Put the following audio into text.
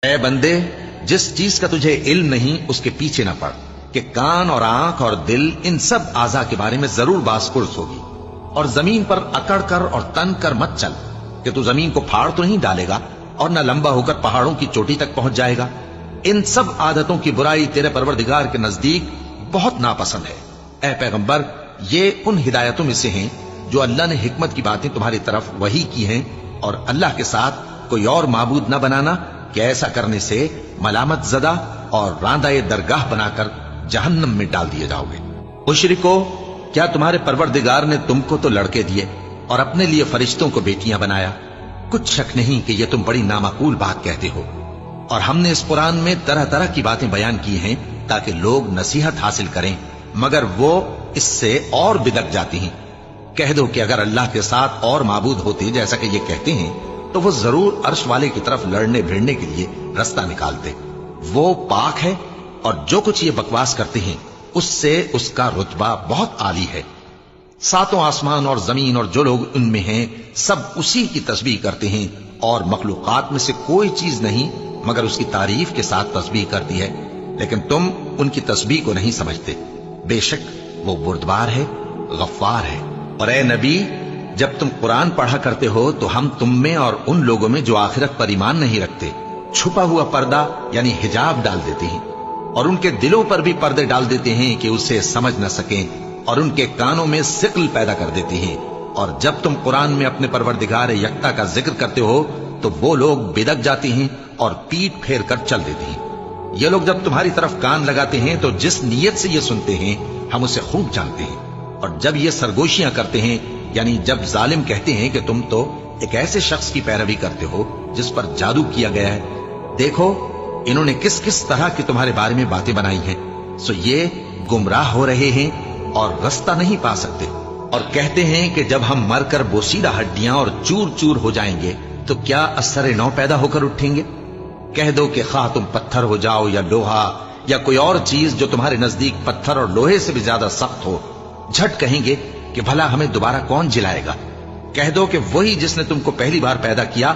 اے بندے، جس چیز کا تجھے علم نہیں اس کے پیچھے نہ پڑ کہ کان اور آنکھ اور دل ان سب اعضاء کے بارے میں ضرور باس پرس ہوگی، اور زمین پر اکڑ کر اور تن کر مت چل کہ تو زمین کو پھاڑ تو نہیں ڈالے گا اور نہ لمبا ہو کر پہاڑوں کی چوٹی تک پہنچ جائے گا۔ ان سب عادتوں کی برائی تیرے پروردگار کے نزدیک بہت ناپسند ہے۔ اے پیغمبر، یہ ان ہدایتوں میں سے ہیں جو اللہ نے حکمت کی باتیں تمہاری طرف وحی کی ہیں، اور اللہ کے ساتھ کوئی اور معبود نہ بنانا کہ ایسا کرنے سے ملامت زدہ اور راندہ درگاہ بنا کر جہنم میں ڈال دیے جاؤ گے۔ مشرکو، کیا تمہارے پروردگار نے تم کو تو لڑکے دیے اور اپنے لیے فرشتوں کو بیٹیاں بنایا؟ کچھ شک نہیں کہ یہ تم بڑی نامعقول بات کہتے ہو، اور ہم نے اس قرآن میں طرح طرح کی باتیں بیان کی ہیں تاکہ لوگ نصیحت حاصل کریں، مگر وہ اس سے اور بدک جاتی ہیں۔ کہہ دو کہ اگر اللہ کے ساتھ اور معبود ہوتے جیسا کہ یہ کہتے ہیں تو وہ ضرور عرش والے کی طرف لڑنے بھیڑنے کے لیے رستہ نکالتے۔ وہ پاک ہے، اور جو کچھ یہ بکواس کرتے ہیں اس سے اس کا رتبہ بہت عالی ہے۔ ساتوں آسمان اور زمین اور جو لوگ ان میں ہیں سب اسی کی تسبیح کرتے ہیں، اور مخلوقات میں سے کوئی چیز نہیں مگر اس کی تعریف کے ساتھ تسبیح کرتی ہے، لیکن تم ان کی تسبیح کو نہیں سمجھتے۔ بے شک وہ بردبار ہے، غفار ہے۔ اور اے نبی، جب تم قرآن پڑھا کرتے ہو تو ہم تم میں اور ان لوگوں میں جو آخرت پر ایمان نہیں رکھتے چھپا ہوا پردہ یعنی حجاب ڈال دیتے ہیں، اور ان کے دلوں پر بھی پردے ڈال دیتے ہیں کہ اسے سمجھ نہ سکیں، اور ان کے کانوں میں ثقل پیدا کر دیتے ہیں۔ اور جب تم قرآن میں اپنے پروردگار یکتا کا ذکر کرتے ہو تو وہ لوگ بدک جاتے ہیں اور پیٹ پھیر کر چل دیتے ہیں۔ یہ لوگ جب تمہاری طرف کان لگاتے ہیں تو جس نیت سے یہ سنتے ہیں ہم اسے خوب جانتے ہیں، اور جب یہ سرگوشیاں کرتے ہیں یعنی جب ظالم کہتے ہیں کہ تم تو ایک ایسے شخص کی پیروی کرتے ہو جس پر جادو کیا گیا ہے، دیکھو انہوں نے کس کس طرح کی تمہارے بارے میں باتیں بنائی ہیں، سو یہ گمراہ ہو رہے ہیں اور رستہ نہیں پا سکتے۔ اور کہتے ہیں کہ جب ہم مر کر بوسیدہ ہڈیاں اور چور چور ہو جائیں گے تو کیا اثر نو پیدا ہو کر اٹھیں گے؟ کہہ دو کہ خواہ تم پتھر ہو جاؤ یا لوہا یا کوئی اور چیز جو تمہارے نزدیک پتھر اور لوہے سے بھی زیادہ سخت ہو، جھٹ کہیں گے کہ بھلا ہمیں دوبارہ کون جلائے گا؟ کہہ دو کہ وہی جس نے تم کو پہلی بار پیدا کیا